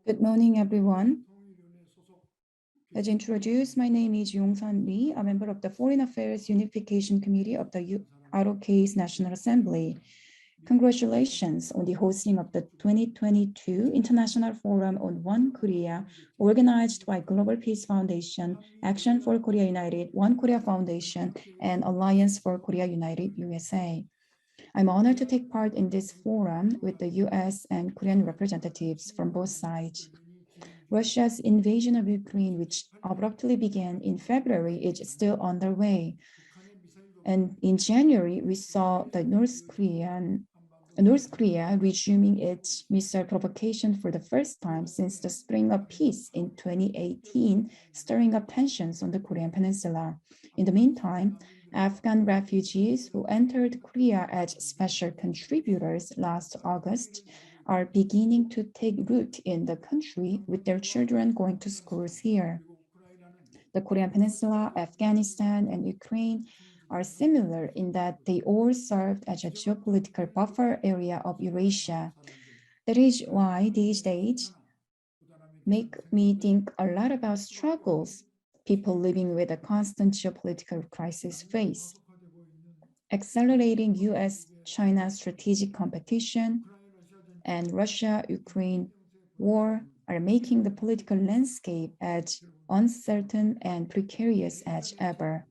Good morning, everyone. As introduced, my name is Yong-Sun Lee, a member of the Foreign Affairs Unification Committee of the ROK's National Assembly. Congratulations on the hosting of the 2022 International Forum on One Korea, organized by Global Peace Foundation, Action for Korea United, One Korea Foundation, and Alliance for Korea United USA. I'm honored to take part in this forum with the US and Korean representatives from both sides. Russia's invasion of Ukraine, which abruptly began in February, is still underway. And in January, we saw the North Korea resuming its missile provocation for the first time since the Spring of Peace in 2018, stirring up tensions on the Korean peninsula. In the meantime, Afghan refugees who entered Korea as special contributors last August are beginning to take root in the country with their children going to schools here. The Korean Peninsula, Afghanistan, and Ukraine are similar in that they all served as a geopolitical buffer area of Eurasia. That is why these days make me think a lot about struggles people living with a constant geopolitical crisis face. Accelerating US-China strategic competition and Russia-Ukraine war are making the political landscape as uncertain and precarious as ever.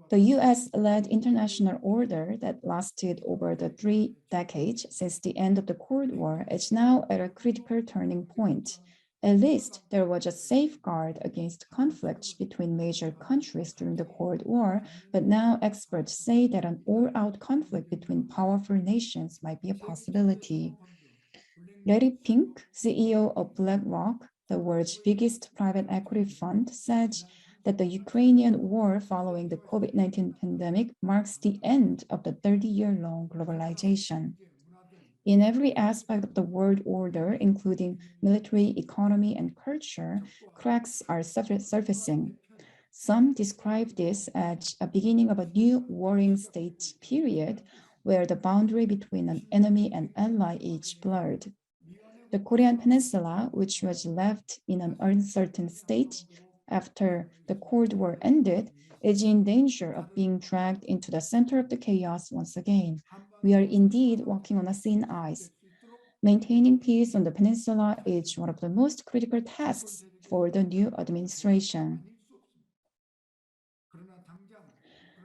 The US-led international order that lasted over the 3 decades since the end of the Cold War is now at a critical turning point. At least there was a safeguard against conflicts between major countries during the Cold War, but now experts say that an all-out conflict between powerful nations might be a possibility. Larry Pink, CEO of BlackRock, the world's biggest private equity fund, said that the Ukrainian war following the COVID-19 pandemic marks the end of the 30-year-long globalization. In every aspect of the world order, including military, economy, and culture, cracks are surfacing. Some describe this as a beginning of a new warring state period where the boundary between an enemy and ally is blurred. The Korean Peninsula, which was left in an uncertain state after the Cold War ended, is in danger of being dragged into the center of the chaos once again. We are indeed walking on a thin ice. Maintaining peace on the peninsula is one of the most critical tasks for the new administration.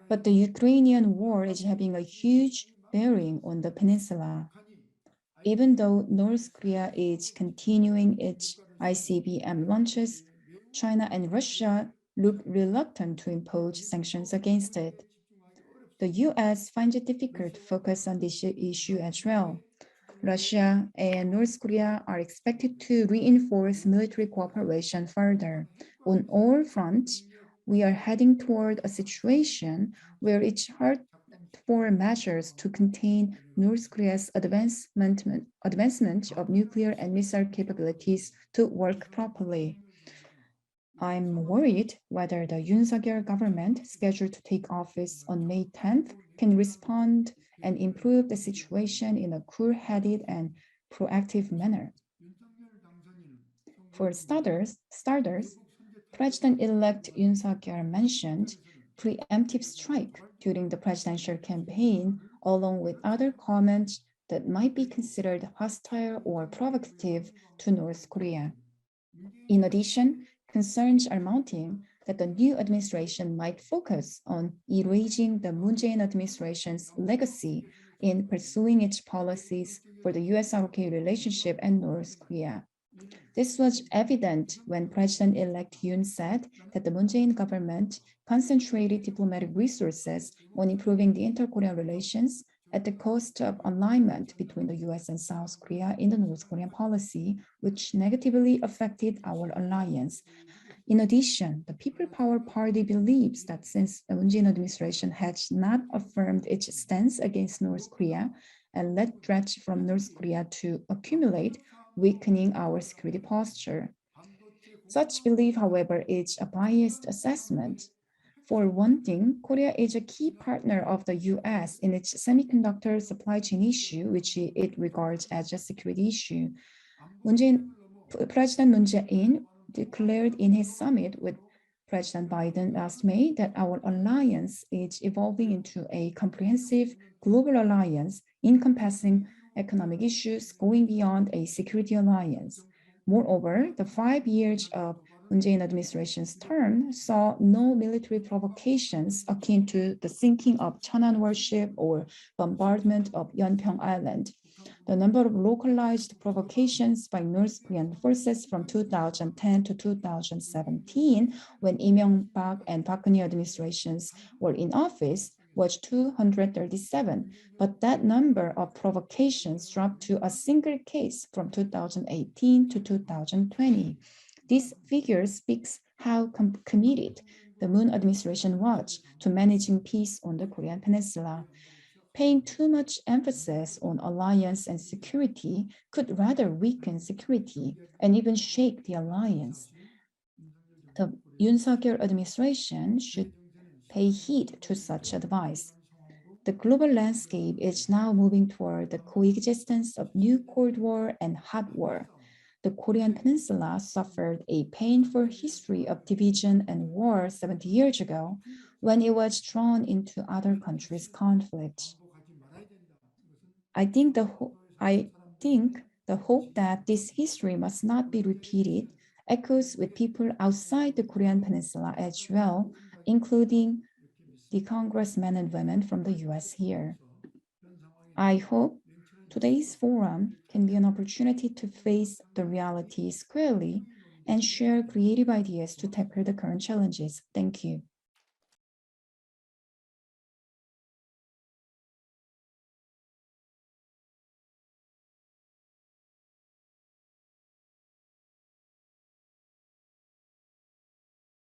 But the Ukrainian war is having a huge bearing on the peninsula. Even though North Korea is continuing its ICBM launches, China and Russia look reluctant to impose sanctions against it. The US finds it difficult to focus on this issue as well. Russia and North Korea are expected to reinforce military cooperation further. On all fronts, we are heading toward a situation where it's hard for measures to contain North Korea's advancement of nuclear and missile capabilities to work properly. I'm worried whether the Yoon Suk-yeol government, scheduled to take office on May 10th, can respond and improve the situation in a cool-headed and proactive manner. For starters, President-elect Yoon Suk-yeol mentioned preemptive strike during the presidential campaign, along with other comments that might be considered hostile or provocative to North Korea. In addition, concerns are mounting that the new administration might focus on erasing the Moon Jae-in administration's legacy in pursuing its policies for the U.S. ROK relationship and North Korea. This was evident when President-elect Yoon said that the Moon Jae-in government concentrated diplomatic resources on improving the inter-Korean relations at the cost of alignment between the US and South Korea in the North Korean policy, which negatively affected our alliance. In addition, the People Power Party believes that since the Moon Jae-in administration has not affirmed its stance against North Korea and let threats from North Korea to accumulate, weakening our security posture. Such belief, however, is a biased assessment. For one thing, Korea is a key partner of the US in its semiconductor supply chain issue, which it regards as a security issue. President Moon Jae-in declared in his summit with President Biden last May that our alliance is evolving into a comprehensive global alliance encompassing economic issues going beyond a security alliance. Moreover, the 5 years of Moon Jae-in administration's term saw no military provocations akin to the sinking of Cheonan warship or bombardment of Yeonpyeong Island. The number of localized provocations by North Korean forces from 2010 to 2017, when Lee Myung-bak and Park Geun-hye administrations were in office, was 237, but that number of provocations dropped to a single case from 2018 to 2020. This figure speaks how committed the Moon administration was to managing peace on the Korean Peninsula. Paying too much emphasis on alliance and security could rather weaken security and even shake the alliance. The Yoon Suk-yeol administration should pay heed to such advice. The global landscape is now moving toward the coexistence of new Cold War and hot war. The Korean Peninsula suffered a painful history of division and war 70 years ago when it was drawn into other countries' conflicts. I think the hope that this history must not be repeated echoes with people outside the Korean Peninsula as well, including the congressmen and women from the US here. I hope today's forum can be an opportunity to face the reality squarely and share creative ideas to tackle the current challenges. Thank you.